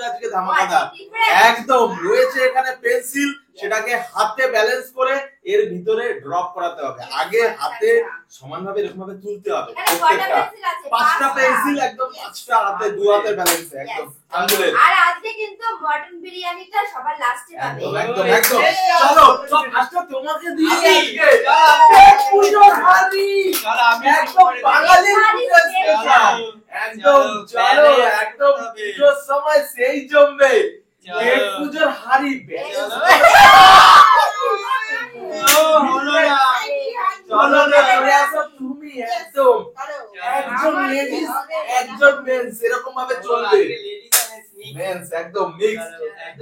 আজকে ধামাকাদার একদম রয়েছে এখানে পেন্সিল, সেটাকে হাতে ব্যালেন্স করে এর ভিতরে ড্রপ করাতে হবে। আগে হাতে সমানভাবে এরকম ভাবে তুলতে হবে। পাঁচটা পেন্সিল একদম পাঁচটা হাতে, দু হাতে ব্যালেন্স একদম আঙ্গুলে। আর আজকে কিন্তু মটন বিরিয়ানিটা সবার লাস্টে পাবে। একদম একদম। চলো সব আজকে তোমাকে দিয়ে আজকে পুজোর হাড়ি একদম বাঙালি স্পেশাল একদম। চলো একদম পুজোর সময় সেই জমবে পেট পুজোর হাড়ি। চলো না চলে আসো তুমি একদম একজন লেডিস একজন মেন্স এরকম ভাবে চলবে। মেন্স একদম মিক্স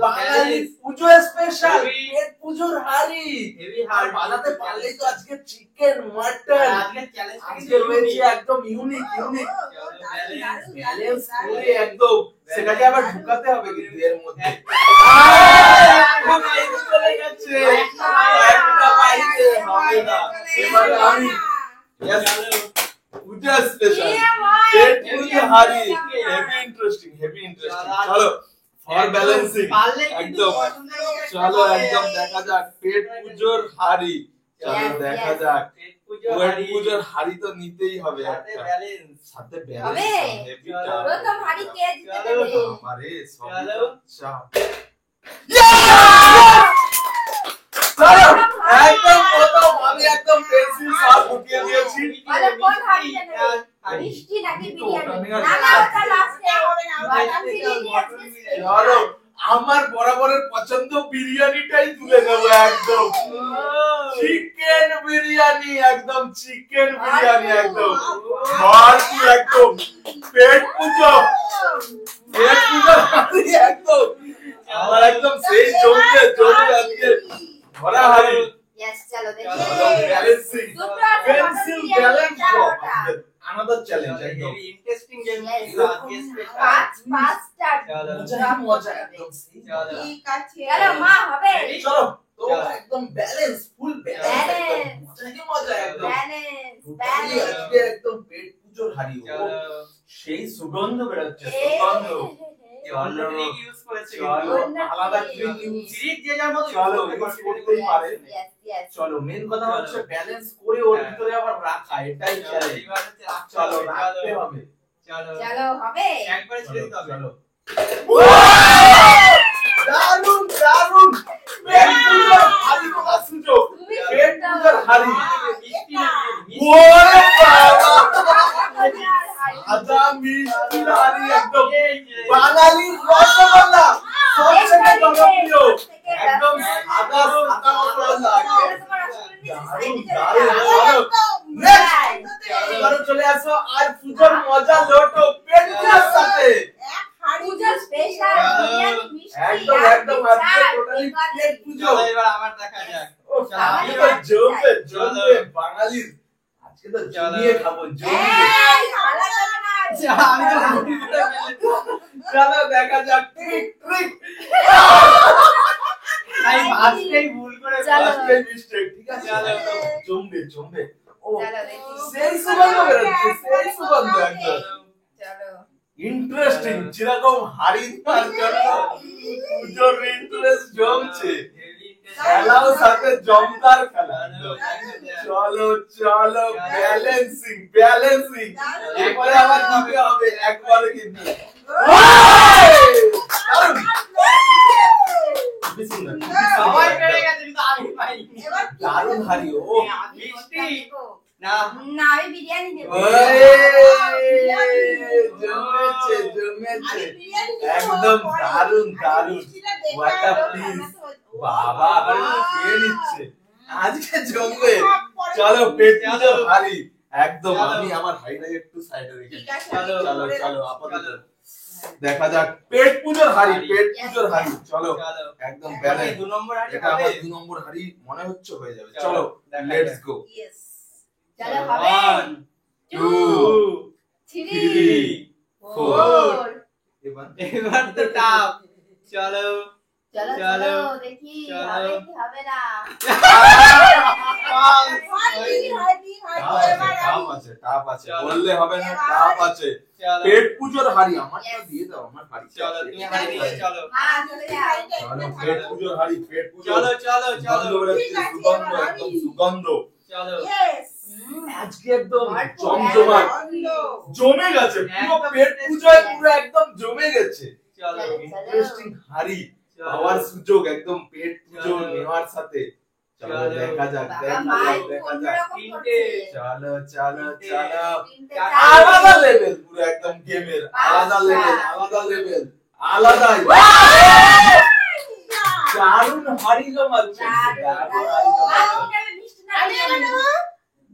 বাঙালি পুজো স্পেশাল পেট পুজোর হাড়ি। আর বানাতে পারলেই তো আজকে চিকেন মটন আজকে রয়েছে একদম ইউনিক ইউনিক ব্যালেন্স করে একদম। সেটাকে আবার ঢুকাতে হবে কিন্তু এর মধ্যে। চলে গেছে একটা বাইরে হবে না। এবার আমি পুজো স্পেশাল পেট পুজো হাড়ি। Heavy interesting heavy interesting. চলো ফর ব্যালেন্সিং একদম। চলো একদম দেখা যাক পেট পুজোর হাড়ি। চলো দেখা যাক পেট পুজোর হাড়ি তো নিতেই হবে একটা সাথে ব্যালেন্স হেভি। প্রথম হাড়ি কে জিতে দেবে? আরে সব চাপ। একদম প্রথম আমি একদম পেন্সিল সব ঢুকিয়ে দিয়েছি। আরে কোন হাড়ি নেবে? মিষ্টি নাকি বিরিয়ানি? না না ওটা লাস্টে মটন বিরিয়ানি আছে। চলো আমার বরাবরের পছন্দ বিরিয়ানিটাই তুলে নেব একদম। চিকেন বিরিয়ানি একদম চিকেন বিরিয়ানি একদম ভরপুর একদম পেট পুজো একদম। আমার একদম সেই জমবে জমবে আজকে ভরা হাড়ি। यस चलो देखिए balancing pencil balance another challenge एकदम इंटरेस्टिंग गेम पांच स्टार्ट मजा एकदम ठीक আছে चलो मां হবে चलो तो एकदम बैलेंस फुल बैलेंस मजा एकदम बैलेंस আজকে একদম পেট পুজোর হাড়ি ও সেই সুগন্ধ বেরোচ্ছে সুগন্ধ। ইউজ করেছে আলাদা ট্রিক সিরিজ যে যার মতো চলো এবার করতেই পারে। চলো মেন কথা হচ্ছে ব্যালেন্স করে ওর ভিতরে আবার রাখা, এটাই চ্যালেঞ্জ। চলো রাখতে হবে। চলো চলো হবে একবার ছেড়ে দিতে হবে। চলো দারুন দারুন পেট পুজোর হাড়ি কথা সুযোগ পেট পুজোর হাড়ি। ওরে বাবা আজা মিষ্টি হাড়ি একদম বাঙালির রসগোল্লা সবথেকে জনপ্রিয় একদম সাদা সাদা রসগোল্লা। এবারে চলে আসো আর পুজোর মজা লোটো পেট পুজোর সাথে পুজোর স্পেশাল বিরিয়ানি মিষ্টি একদম একদম আজকে টোটালি পেট পুজো। এবার আবার দেখা যাক। আমি তো জমবে জমবে বাঙালির আজকে তো জমিয়ে খাবো জমিয়ে। চলো দেখা যাক ট্রিক ট্রিক আমি আজকেই ভুল করে আজকেই মিস্টেক। ঠিক আছে জমবে জমবে। ও চলো দেখি সেই সুগন্ধ বেরোচ্ছে সেই সুগন্ধ একদম চলো ইন্টারেস্টিং। যেরকম হাড়ি মার জন্য পুজোর ইন্টারেস্ট জমছে খেলাও সাথে জমদার খেলা। চলো চলো ব্যালেন্সিং ব্যালেন্সিং এরপরে আবার দিতে হবে একবারে কিন্তু। সবাই পেরে গেছে কিন্তু আমি পাইনি। দারুণ হাড়ি ও মিষ্টি না না আমি বিরিয়ানি নেব জমেছে জমেছে একদম দারুণ দারুণ। What a piece! বাবা আবার খেয়ে নিচ্ছে আজকে জমবে। চলো পেট পুজোর হাড়ি একদম। আমি আমার হাড়িটাকে একটু সাইডে রেখে চলো চলো চলো আপাতত দেখা যাক পেট পুজোর হাড়ি পেট পুজোর হাড়ি। চলো একদম ব্যালেন্স। 2 নম্বর হাড়ি এটা আমার 2 নম্বর হাড়ি মনে হচ্ছে হয়ে যাবে। চলো লেটস গো। यस চলো হবে 1 2 3 4 এবার তো টাপ। চলো চলো চলো চলো দেখি চলো। হবে কি হবে না টাপ আছে বললে হবে না, টাপ আছে। পেট পুজোর হাড়ি আমারটা দিয়ে দাও, আমার হাড়ি। চলো তুমি হাড়ি নিয়ে চলো। চলো পেট পুজোর হাড়ি, পেট পুজো। চলো চলো চলো সুগন্ধ, একদম সুগন্ধ। চলো আজকে একদম জমজমাট জমে গেছে, পুরো পেট পুজোয় পুরো একদম জমে গেছে। চলো ইন্টারেস্টিং হাড়ি পাওয়ার সুযোগ একদম পেট পুজো নেওয়ার সাথে। চলো দেখা যাক, দেখা যাক। চলো চলো চলো, আলাদা লেভেল পুরো একদম গেমের, আলাদা লেভেল, আলাদা লেভেল, আলাদা। দারুণ হাড়ি জমাচ্ছে,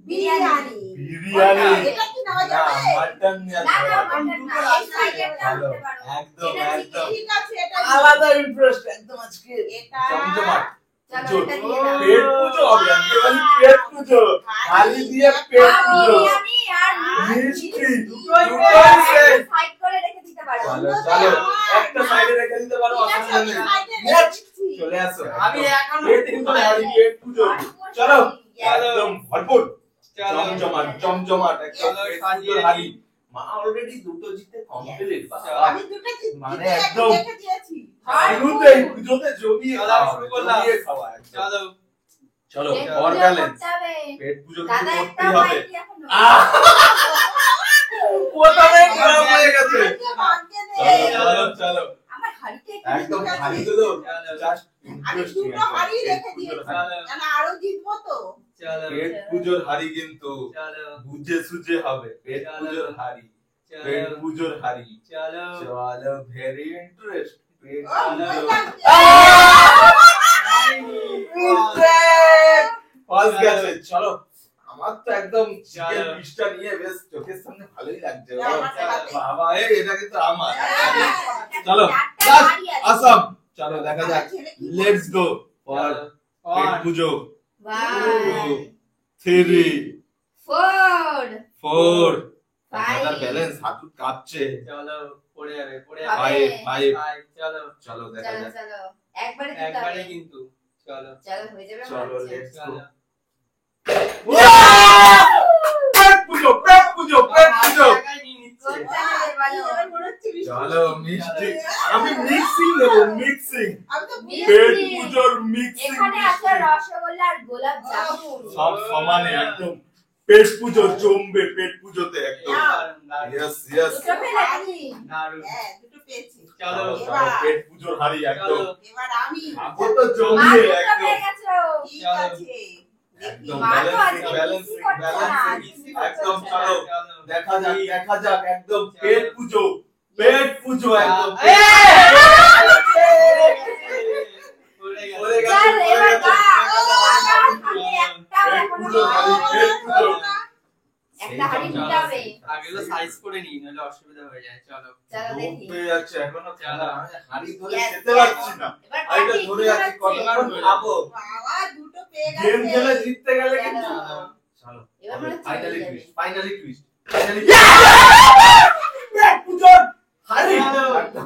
বিরিয়ানি বিরিয়ানি, এটা কি নেওয়া না যাবে? মাটন নিয়ে না না আসো। মাটন না, এই সাইডেরটা ভালো, হতে পারো। একদম এটা একদম ঠিক আছে, এটা আলাদা ইন্টারেস্ট একদম আজকে এটা জমজমাট। চলো এটা দিয়ে দাও। পেট পুজো হবে আজকে, মানে পেট পুজো, হাড়ি দিয়ে পেট পুজো, বিরিয়ানি আর মিষ্টি দুটোই দুটোই শেষ। সাইড করে রেখে দিতে পারো। চলো চলো, একটা সাইডে রেখে দিতে পারো, অসুবিধা নেই। Next, চলে আসো, আমি এখন পেট পুজো, হাড়ি পেট পুজো। চলো একদম ভরপুর জমজমাট, জমজমাট একদম চলো, পেট সাজিয়ে পুজোর হাড়ি। মা অলরেডি দুটো জিতে কমপ্লিট, আমি দুটো মানে জিতে একদম রেখে দিয়েছি। শুরুতে পুজোতে জমিয়ে চলো, খাওয়া, শুরু করলাম। জমিয়ে খাওয়া একদম। চলো চলো পেট অর পুজো ব্যালেন্স, করতে হবে। পেট পুজো দাদা কিন্তু একটা করতেই হবে। বাইক এখনো। প্রথমে খারাপ হয়ে গেছে। ভাগ্যে নেই। চলো চলো, আমার হাড়িতে একদম ঠিক আছে। হাড়িগুলো চলো। জাস্ট আমি দুটো হাড়ি রেখে দিয়েছি। চলো কেন আরো জিতবো তো? চলো পেট পুজোর হাড়ি কিন্তু চলো বুঝে সুঝে হবে, পেট চলো। পুজোর হাড়ি, পেট চলো পুজোর হাড়ি। চলো চলো ভেরি ইন্টারেস্ট, পেট ও, পুজো। ভয় লাগছে। ফার্স্ট গেছে। চলো আমার তো একদম চিকেন চলো। পিসটা নিয়ে বেশ চোখের সামনে ভালোই লাগছে। আমার হাতে। বাবা এটা কিন্তু আমার। হ্যাঁ, চলো চারটা লাস্ট হাড়ি আছে। আসাম, চলো দেখা যাক। আমার ছেলে কি let's go for pet One, puja. 1 3 4 4 Five. দাদার ব্যালেন্স হাত কাঁপছে। চলো পড়ে যাবে পড়ে হবে। যাবে 5 Five, চলো চলো দেখা চলো যাক। চলো একবারে দিতে একবারে হবে। কিন্তু চলো চলো হয়ে যাবে চলো মনে হচ্ছে। Let's go. চলো পেট পুজো, পেট পুজো, পেট পুজো। জায়গায় নিয়ে নিচ্ছে। কোনটা নেবে বলো? আমার মনে হচ্ছে মিষ্টি। চলো মিষ্টি, আমি মিক্সিং দেবো, মিক্সিং, আমি তো মিষ্টি। পেট পুজোর মিক্সিং। এখানে আছে রসগোল্লা আর গোলাপ জামুন। সব সমানে একদম পেট পুজো জমবে, পেট পুজোতে একদম। দারুণ, দারুণ, ইয়েস ইয়েস। দুটো পেলেছি। দারুণ। হ্যাঁ, দুটো পেয়েছি। চলো চলো পেট পুজোর হাড়ি একদম। চলো এবার আমি। খাবো তো মা জমিয়ে দুটো একদম। পেয়ে গেছো। ঠিক চলো। আছে। একদম মা তো ব্যালেন্সিং, আজকে ব্যালেন্সিং, মিষ্টি করছে না, ব্যালেন্সিং। মিষ্টি একদম করছে চলো চলো দেখা যাক, দেখা যাক একদম পেট পুজো, পেট পুজো একদম। এই! পড়ে পড়ে গেছে। গেছে, চল, পড়ে এবার গেছে। দাও। আমি একটাও পেট এখনো পুজো হাড়ি, পেট পুজো। একটা হাড়ি চলো। দিতে হবে। আগে তো সাইজ করে নি নইলে অসুবিধা হয়ে যায় চলো চলো লোভ দেখি। পেয়ে যাচ্ছে এখনো খেলা, আমি হাড়ি ধরে Yes, খেতে yes. পারছি না। এবার হাড়িটা পার্টি ধরে শুরু আছি, হচ্ছে। কতক্ষণ খাবো? বাবা, দুটো পেয়ে গেম গেছে। খেলে জিততে গেলে কিন্তু চলো। চলো এবার মনে হচ্ছে ফাইনালি হয়ে যাবে। টুইস্ট, ফাইনালি টুইস্ট, ফাইনালি পেট পুজো হাড়ি চলো। একদম।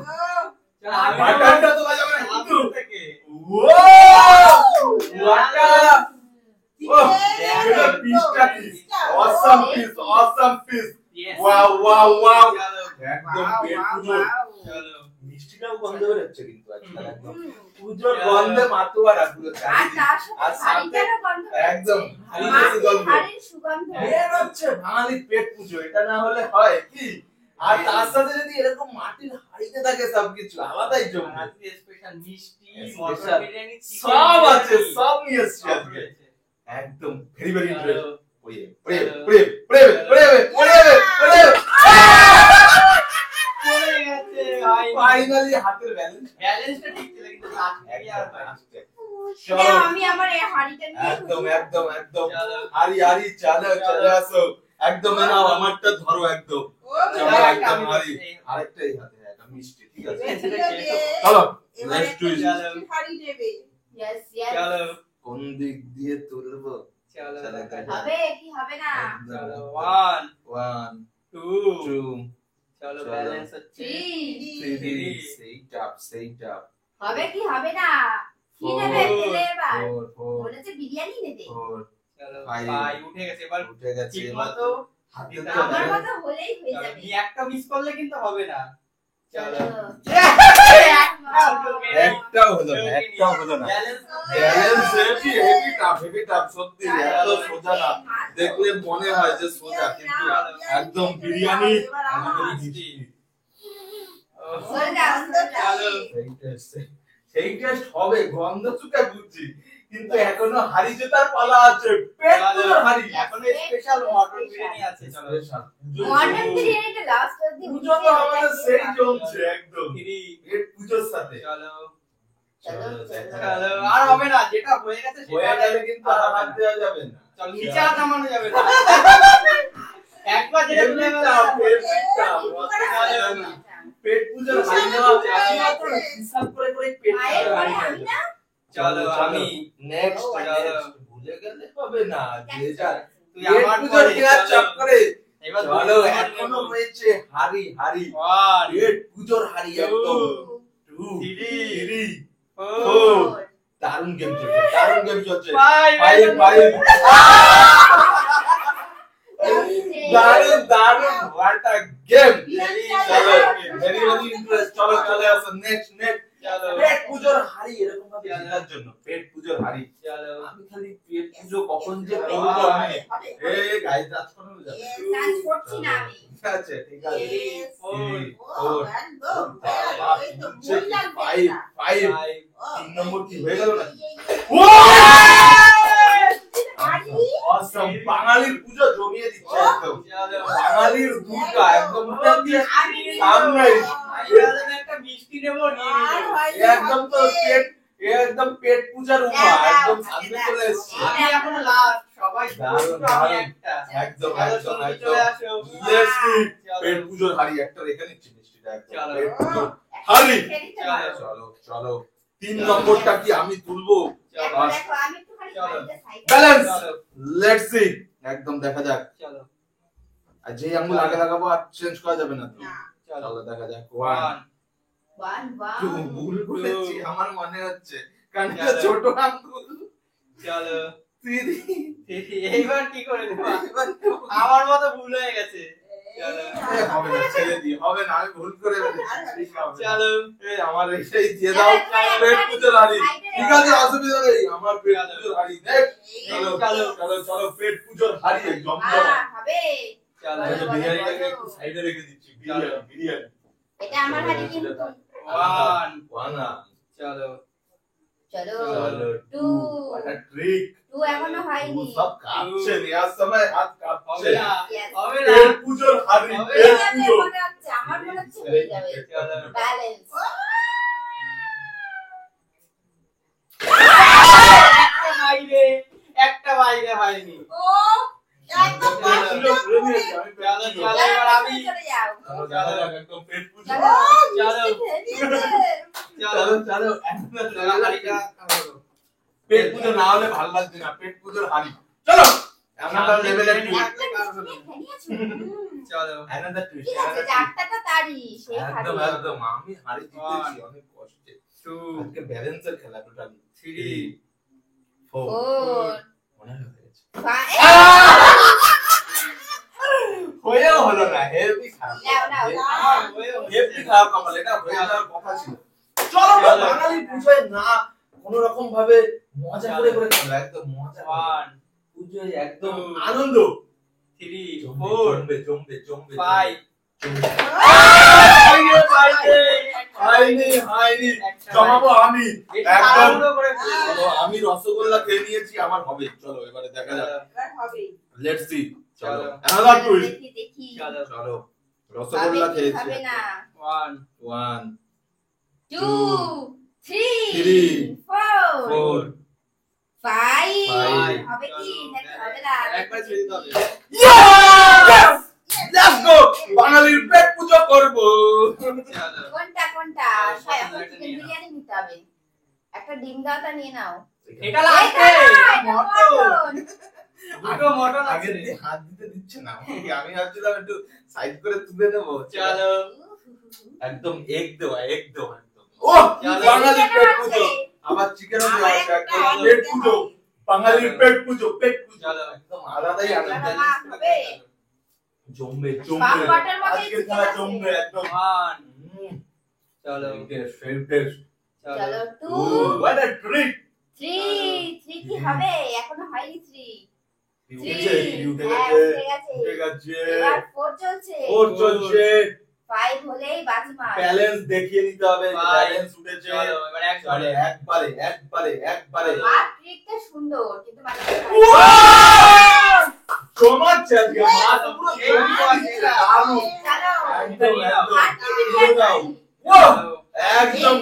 চলো আমি মাটনটা তো বাজাবে না কিন্তু। থেকে ও ওয়াটা ও এটা পিসটা piece, awesome piece, awesome piece. Yes. Wow wow wow, চলো একদম Wow, পেট wow, পুজো। wow. চলো মিষ্টিটাও গন্ধ বেরোচ্ছে কিন্তু আজকাল একদম। হুম। পুজোর গন্ধে মাতোয়ারা পুরো আর চারিদিকে। তার আর সাথে হাড়িটারও গন্ধ একদম বেরোচ্ছে। হাড়ির গন্ধ। হাড়ির সুগন্ধ। বের হচ্ছে বাঙালি পেট পুজো, এটা না হলে হয় কি? আর তার সাথে যদি এরকম মাটির হাড়িতে থাকে সবকিছু আলাদাই জমবে। আজকে স্পেশাল মিষ্টি Special. মটর বিরিয়ানি chicken সব আছে, বিরিয়ানি, সব নিয়ে এসছি সব আজকে। রয়েছে। একদম ভেরি ভেরি ইন্টারেস্ট। চলো, way way way way way way way পড়ে গেছে ভাই ফাইনালি হাতের ব্যালেন্স ব্যালেন্সটা ঠিক ছিল কিন্তু লাস্ট আর পাই চলো না, আমি আমার এই হাড়িটা নিয়ে একদম খুশি। একদম একদম চলো। হারি হারি চলো চলে আসো একদম নাও আমারটা ধরো একদম। ও, চলো বাবা, একটা একদম আমি হারি, দিচ্ছি। আরেকটাই হাতে একটা মিষ্টি, ঠিক আছে ছিল যে, চলো এবার নেক্সট একটা টুইস্ট। মিষ্টি হাড়ি নেবে। Yes, yes. চলো কোন দিক দিয়ে তুলবো? চলো চলো, হবে কি হবে না? চলো 1 1 2 2 চলো চলো। ব্যালেন্স হচ্ছে 3 3 সেই চাপ সেই চাপ হবে কি হবে না? কি Four. নেবে খেলে এবার? 4 4 বলেছে বিরিয়ানি নেবে। 4 চলো ভাই। ভাই উঠে গেছে এবার উঠে গেছে ঠিক এবার মতো হাতে দিতে তো হবে। আমার নেই। কথা হলেই হয়ে চলো, যাবে নি একটা মিস করলে কিন্তু হবে না চলো একটাও হলো না, একটাও হলো না। ব্যালেন্স হেভি টাফ সত্যি এত সোজা না, দেখলে মনে হয় যে সোজা কিন্তু একদম বিরিয়ানি একদম মিষ্টি। সরে যাও, সরে যাও। চলো। সেই টেস্ট হবে, গন্ধ শুকে বুঝছি, কিন্তু এখনো হাড়ি জেতার পালা আছে। পেট পুজোর হাড়ি এখন স্পেশাল মটন বিরিয়ানি আছে চলো মটন বিরিয়ানিটা লাস্ট অবধি পুজো তো আমাদের সেই জমছে একদম থ্রি পেট পুজোর সাথে। চলো চলো, চলো আর হবে না, যেটা হয়ে গেছে হয়ে সেটা গেলে কিন্তু আর হাত দেওয়া যাবে না। চল নিচে আর নামানো যাবে না একবার যেটা তুলে হেভি নেওয়া টাফ, যাবে। হেভি টাফ, পেট পুজোর হাড়ি নেওয়া শুধুমাত্র হিসাব করে করে পেট পুজোর হাড়ি নেওয়া যাবে। চলো আমি নেক্সট চলো। ভুলে গেলে হবে না, যে যা তুই পেট আমার পুজোর পরে, কেনার চলো। চক্করে এবার চলো দুই এখনো নম্বর রয়েছে হাড়ি হাড়ি ওয়ান পেট পুজোর হাড়ি একদম টু 2 থ্রি 3 ফোর দারুণ গেম চলছে, দারুণ গেম চলছে। ফাইভ ফাইভ ফাইভ দারুণ দারুণ হোয়াট আ গেম। চলো ভেরি ভেরি ইন্টারেস্ট। চলো চলে আসো নেক্সট চলো পেট পুজোর হাড়ি এরকম ভাবে জেতার জন্য পেট পুজোর হাড়ি। চলো আমি খালি পেট পুজো কখন যে করবো আমি গাইস ডান্স করতে যাবো। ডান্স করছি না আমি। ঠিক আছে ঠিক আছে। ফাইভ ফাইভ তিন নম্বর কি হয়ে গেল না? অসম বাঙালির পুজো জমিয়ে দিচ্ছে একদম। চলো বাঙালির দুর্গা একদম সামনে একটা মিষ্টি নেবো নিয়ে নিবো একদম তো পেট একদম পেট পূজার উপমা একদম সামনে চলে এসছে। আমি এখন লাস্ট সবাই দারুণ, আমি দারুণ। একটা একদম চলো, একদম তুমি একদম চলে আসো Let's see। চলো। পেট পুজোর হাড়ি একটা রেখে নিচ্ছি মিষ্টিটা একদম। চলো। পেট পুজোর হাড়ি। চলো। চলো চলো 3 নম্বরটা কি আমি তুলবো? দেখো, দেখো, আমি একটুখানি চলো। সাইডে সাইডে। ব্যালেন্স চলো লেটস সি একদম দেখা যাক। চলো আর যেই আঙ্গুল আগে লাগাবো আর চেঞ্জ করা যাবে না তো। চলো চলো দেখা যাক। 1 ওয়ান 1 2 ভুল বলেছি আমার মনে হচ্ছে কারণ এটা চলো। ছোট আঙ্গুল। চলো 3 এইবার কি করে দেবো আমার মতো ভুল হয়ে গেছে চলো হবে না, ছেড়ে দিই, হবে না, আমি ভুল করে ফেলেছি। ঠিক আছে। চলো এই আমার এটাই দিয়ে দাও পেট পুজোর হাড়ি। ঠিক আছে অসুবিধা নেই, আমার পেট পুজোর হাড়ি। নেক্সট চলো চলো চলো চলো পেট পুজোর হাড়ি জমজমা। হবে। চলো আমি তো বিরিয়ানিটাকে একটু সাইডে রেখে দিচ্ছি। বিরিয়ানি বিরিয়ানি। এটা আমার হাতে কিন্তু। ওয়ান ওয়ানা চলো। চলো 2 what a trick। 2 এখনো হয়নি। সব কাঁপছে, নেওয়ার সময় হাত কাঁপছে। হবে না Yes. হবে না পেট পুজোর হাড়ি হবে পেট হয়ে যাবে পুজো। মনে হচ্ছে, আমার মনে হচ্ছে হয়ে যাবে। চলো ব্যালেন্স। একটা বাইরে হয়নি একদম পেট পুজো করে নিয়েছি, আমি পেট চলো, পুজো। চলো। এবার আমি চলে যাও। চলো দেখা যাক একদম পেট পুজো। চলো। চলো চলো চলো পেট পুজো না হলে ভালো লাগছে না, পেট পুজোর হাড়ি। চলো another level এর twist, একটা বিস্কুট খেয়ে নিয়েছো? চলো another twist, ঠিক আছে, another twist। চারটা তো তারই, সেই একদম খাবে। একদম আমি হাড়ি জিতেছি অনেক কষ্টে। 2 আজকে ব্যালেন্সের খেলা টোটালি। 3 4 4 মনে হয়ে গেছে। 5 হয়েও হলো না, হেভি খারাপ। নাও, নাও। আমার হয়েও হেভি খারাপ কপাল, এটা হয়ে যাওয়ার কথা ছিল। চলো না, বাঙালি পুজোয় না কোনো রকম ভাবে মজা করে করে খেলো, একদম মজা করে। 1 পুজোয় একদম 2 আনন্দ। 3 জমবে 4 জমবে জমবে 5 হাইনি হাইনি জমাবো আমি একদম। চলো আমি রসগোল্লা খেয়ে নিয়েছি, আমার হবে। চলো এবারে দেখা যাক। এবার হবে লেটস সি। চলো চলো। another twist। দেখি, দেখি। চলো চলো রসগোল্লা হবে কি খেয়েছি। হবে না? 1 1 2 3 3 4 4 5 Five. হবে কি চলো, নাকি হবে না? একবার ছেড়ে দিতে হবে Yes! Let's go! বাঙালির পেট পুজো করব। চলো কোনটা কোনটা? চলো, এখন একটা চিকেন নিয়ে নাও। বিরিয়ানি নিতে হবে। একটা ডিম দাওটা নিয়ে নাও। এটা লাগবে এটা মটন মটন। দুটো মটন আগে আছে দিয়ে হাত দিতে দিচ্ছে না আমাকে। আমি ভাবছিলাম একটু সাইড করে তুলে দেবো। চলো একদম এগ দেওয়া একদম। ও চলো। বাঙালির পেট চিকেনও পুজো। আছে। আবার চিকেনও আবার দেওয়া আছে একটা একদম। আলু পেট দেওয়া পুজো। হবে। বাঙালির পেট পুজো পেট পুজো। চলো একদম আলাদাই আনন্দ। চলো, মা, হবে। জমবে বাপ বাটার মতোই আজকের chicken খেলা আছে। জমবে একদম। ওয়ান চলো ফেভারিট চলো, two, what a treat। Three. Three কি হবে? এখনো হয়নি থ্রি। উঠেছে, উঠে হ্যাঁ, গেছে, উঠে গেছে। উঠে গেছে। এবার ফোর চলছে। ওর চলছে। ফাইভ হলেই বাজিমাত। ব্যালেন্স দেখিয়ে নিতে হবে, Five, ব্যালেন্স উঠেছে। চলো এবার চলে একবারে একবারে। আর ট্রিকটা সুন্দর কিন্তু মানে জমাচ্ছে আজকে, মা তো পুরো এই জমিয়ে দিচ্ছে, দারুণ। চলো। একদম, একদম। হাঁটি বিরিয়ানি খাই। Wow! একদম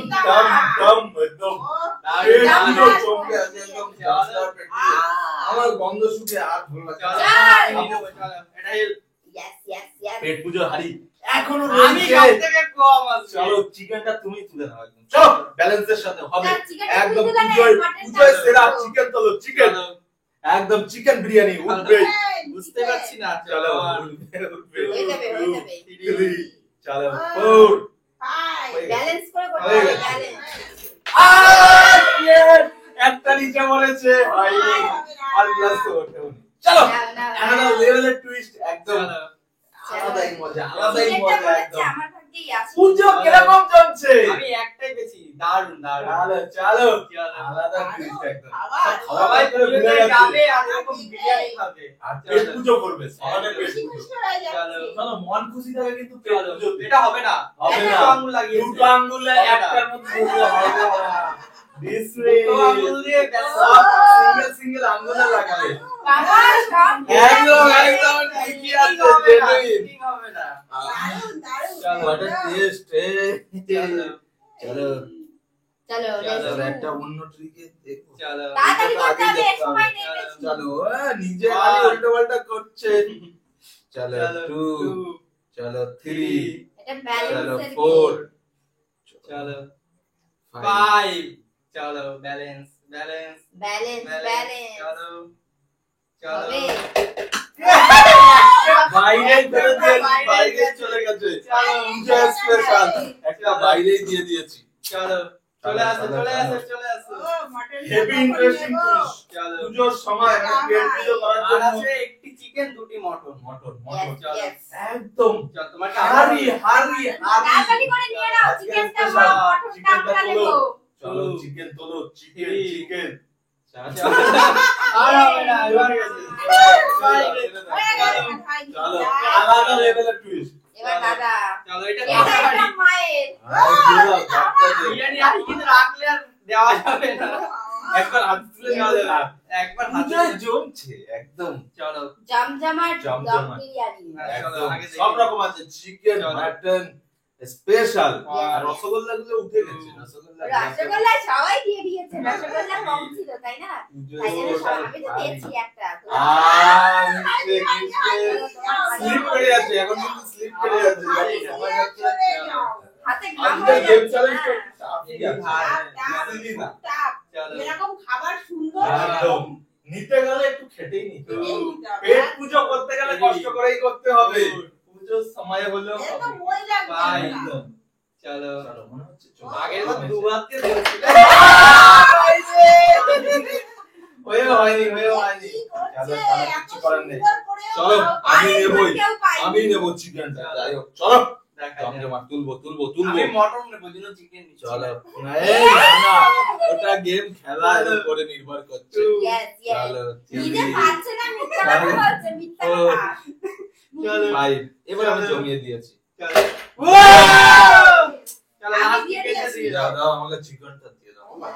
দম একদম। এই দারুণ, পুরো দারুণ। চমকে আছে একদম। চলো। আমার গন্ধ শুকে আর ভালো লাগছে চলো না। চলো এটা হেল Yes, yes, yes. পেট পুজো হারি এখনো আমি রয়েছে। সবথেকে কম আছি চলো চিকেনটা তুমি তুলে নাও একদম। চলো ব্যালেন্সের সাথে হবে। না, চিকেনটা একদম তুই তুলে নে, পুজোয় মাটনটা পুজোয় তুই সেরা তুলো। চিকেন তোলো, চিকেন চলো একদম চিকেন বিরিয়ানি উঠবে। বুঝতে পারছি না চলো চলো উঠবে। হয়ে যাবে, হয়ে যাবে। Three, চলো 4 ব্যালেন্স করে করতে হয়ে হবে, গেছে। ব্যালেন্স। একটা নিচে পড়েছে হয়নি। আর প্লাস তো ওঠে উনি। চলো নাও, নাও, একটা নাও। লেভেলের টুইস্ট একদম চলো আলাদাই মজা, আলাদাই চিকেনটা মজা মনে হচ্ছে একদম। আমার ভাগ্যেই আছে। পুজো কিরকম জমছে? আমি একটাই পেয়েছি দারুন দারুন চলো চলো চলো। আলাদা টুইস্ট একদম। সবাই করে ভুলে পুজোতে গেছে। যাবে আর এরকম বিরিয়ানি খাবে আর পেট পুজো করবে, সবাই পেট খুশি পুজো। খুশি হয়ে যাচ্ছে। চলো চলো মন খুশি থাকে কিন্তু পেট চলো পুজো এটা হবে না হবে না। দুটো আঙ্গুল লাগিয়েছে দুটো আঙ্গুলে হবে না। একটার মধ্যে দুটো হবে না। দুটো আঙ্গুল দিয়ে সব সিঙ্গেল সিঙ্গেল আঙ্গুলে লাগাবে। বাবা, সব একদম ঠিক আছে। একদম ঠিকই আছে, হবে না, জেনুইন। ঠিক হবে না দারুণ, দারুণ। চলো। What a taste, চলো চলো চলো, চলো, চলো let's একটা go. অন্য ট্রিকে দেখো। চলো তাড়াতাড়ি এটা তো করতে আগে হবে, দেখতে হবে। সময় নেই বেশি। চলো নিজে খালি One. উল্টো পাল্টা করছে। চলো চলো 2 2 চলো 3 এটা চলো ব্যালেন্সের 4 চলো 5 5 চলো balance balance balance, balance balance. চলো চলো হবে। বাইরে ফেলে দিয়েছি, বাইরে বাইরে গেছে। চলে গেছে। চলো পূজা স্পেশাল একটা বাইরেই দিয়ে দিয়েছি। চলো চলে আসো চলো, চলে চলো। আসো চলে আসো ও, মটনটা হেভি কখন ইন্টারেস্টিং নেবো? টুইস্ট। চলো পুজোর সময় মানে পেট পুজো করার আর জন্য আছে একটি চিকেন দুটি মটন মটন Yes, মটন চলো। yes. একদম চল তোমার হারি হারি হারি। তাড়াতাড়ি করে নিয়ে নাও, আজকে চিকেনটা special, মটনটা চিকেনটা আমরা তোলো। নেবো। চলো চিকেন তোলো, চিকেন Three. চিকেন। আর হবে না এবার গেছে হয়ে গেছে, ভাই। চলো দারুণ। আলাদা লেভেলের টুইস্ট। এবার দাদা। চলো এটা এটা তাড়াতাড়ি একটা মায়ের। বিরিয়ানি আর কিন্তু রাখলে আর দেওয়া যাবে না একবার হাত তুলে নেওয়া যায় না। একবার হাতে পুজোয় জমছে একদম চলো জমজমাট দম জমজমাট। বিরিয়ানি। একদম আগে দেখি। সব রকম আছে, চিকেন চলো। Mutton special. Wow. আর রসগোল্লা গুলো উঠে গেছে, রসগোল্লা রসগোল্লা সবাই দিয়ে দিয়েছে, রসগোল্লা কম ছিল তাই না? পুজো তাই জন্য স্পেশাল। আমি তো দিয়েছি একটা। স্লিপ করে যাচ্ছে এখন, কিন্তু স্লিপ করে যাচ্ছে। আমি সময় দিয়ে যাচ্ছে। চলে যাও। হাতে ঘাম আজকে হয়ে গেম যাচ্ছে চ্যালেঞ্জ না? করতে চাপই আছে। টাপ, টাপ, দিদি না। টাপ। চলো এরকম খাবার সুন্দর একদম নিতে গেলে একটু খেটেই নিতে হবে। খেটেই নিতে হবে। পেট পুজো করতে গেলে কষ্ট করেই করতে হবে। পুজোর সময় হলেও এ তো হবে। মই লাগবে ভাই। না। একদম। চলো চলো, মনে হচ্ছে চলো। আগের বার দুবার দিয়ে দিয়েছিল হয়নি। কি করছে? চলো, চলো, এত কিচ্ছু করার নেই। সুন্দর করেও চলো, দাও। আমি আরে নেবই। কেউ পায়নি। আমি নেবো চিকেনটা। যাই হোক, চলো। দেখা যাক। জমজমাট তুলবো। আমি মটন নেবো জন্য চিকেন নিচ্ছি চলো। এই, না, ওটা গেম খেলার উপরে নির্ভর করছে। Yes, yes. চলো, নিজে three, পারছে না, মিথ্যা কথা বলছে, মিথ্যা four, কথা। চলো 5 এবার আমি চলো। জমিয়ে দিয়েছি। চলো চলো আমি লাস্ট দিয়ে চিকেনটা দিয়েছি। দিয়ে দাও দাও দাও আমাকে চিকেনটা দিয়ে দাও। বাবা।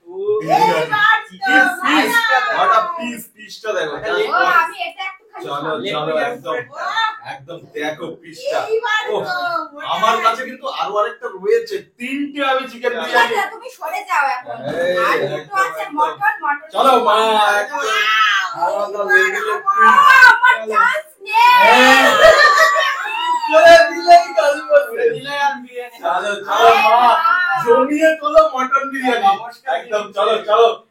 বিরিয়ানি। চিকেন পিস, পিসটা what a piece, পিসটা দেখো। একটা ও, leg আমি এটা একটু খালি চলো, খাবো। চলো, leg একদম। piece একদম দেখো পিসটা। এইবার ওহ, তো মনে আমার হয়। কাছে কিন্তু আরো আরেকটা রয়েছে, 3টে আমি চিকেন চলো। বিরিয়ানি। আচ্ছা, তুমি সরে যাও এখন। এই, আর দুটো একদম, আছে, একদম। মটন। চলো মা, Wow, একদম আলাদা এইবার লেভেলের আমার- আমার চান্স নেই। করে দিলেই কাজ করবে। দিলে আর বিরিয়ানি চলো চলো মা, জমিয়ে তোলো মটন বিরিয়ানি। নমস্কার। একদম চলো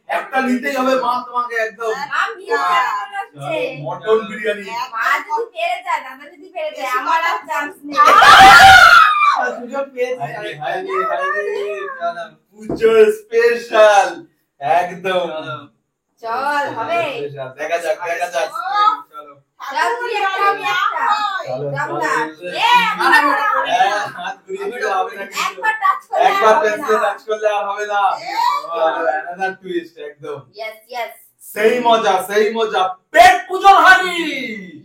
একটা নিতেই হবে মা, তোমাকে একদম। মা, মিথ্যা কথা বলছে। মটন বিরিয়ানি। মা যদি পেরে যায়, দাদা যদি পেরে যায়, আমার আর চান্স নেই। সুযোগ পেয়েছি হায়রে, হায়রে, হায়রে। চলো পুজো স্পেশাল একদম। চলো চল হবে দেখা যাক দেখা যাক চলো চল তুই একটা আমি একটা চলো, জমদা চলো। হাত ঘুরিয়ে দিলে হবে না কিন্তু। একবার টাচ করলে একবার হবে পেন্সিল না টাচ করলে আর হবে না অ্যানাদার টুইস্ট একদম ইয়েস ইয়েস সেই মজা পেট পুজোর হাড়ি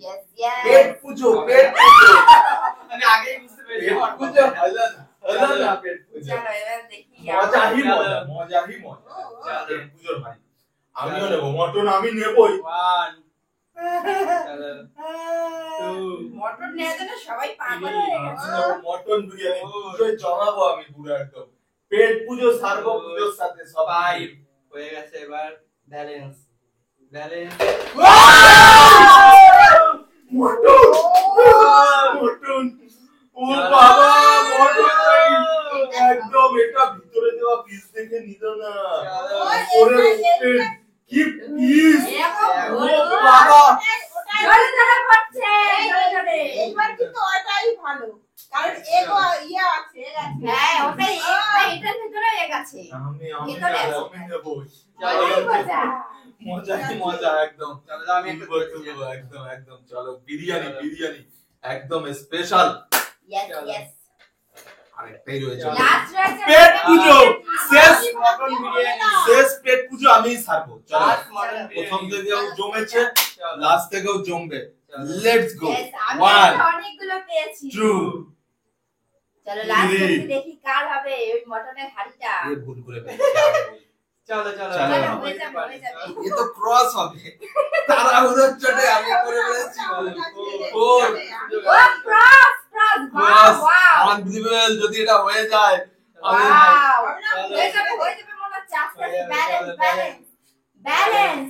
ইয়েস ইয়েস পেট পুজো পেট পুজো আমি আগেই বুঝতে পেরেছি পেট আমার পুজো হলো না পেট পুজো চলো এবার দেখি মজাই মজা পেট পুজোর হাড়ি আমিও নেব মটন আমি নেবই 1 চলো 2 মটন নেওয়ার জন্য সবাই পাগল হয়ে গেছে মটন বিরিয়ানি পুজোয় জমাবো আমি পুরো একদম পেট পুজো সারবো পুজোর সাথে সবাই 5 হয়ে গেছে এবার ব্যালেন্স মটন মটন ও বাবা মটন একদম এটা ভিতরে দেওয়া পিস দেখে নিল না ওরে কি পিস ও বাবা জোরে জোরে পড়ছে জোরে জোরে এবার কিন্তু ওটাই ভালো কারণ এগো ইয়া আছে হ্যাঁ ওটাই এটার ভিতরে এক আছে আমি নেব মজা একদম চলো আমি একটু একদম চলো বিরিয়ানি একদম স্পেশাল ইয়েস ইয়েস আরেকটাই রয়েছে লাস্ট রয়েছে পেট পুজো শেষ মটন বিরিয়ানি শেষ পেট পুজো আমিই সারবো চলো লাস্ট মটন প্রথম বিরিয়ানি থেকেও জমেছে চলো লাস্ট থেকেও জমবে লেটস গো Yes, আমি 1 অনেকগুলো পেয়েছি 2 চলো লাস্ট Three. দেখি কার হবে ওই মটনের হাড়িটা ये भूल করে ফেলেছি চলো চলো। হয়ে যাবে ये तो क्रॉस হবে তাড়াহুড়োর চোটে আমি করে ফেলেছি ও ক্রস ক্রস ওয়াও আনবিলিভেবল যদি এটা হয়ে যায় আমি ওয়াও চলো। হয়ে যাবে মনে হচ্ছে আস্তে আস্তে ব্যালেন্স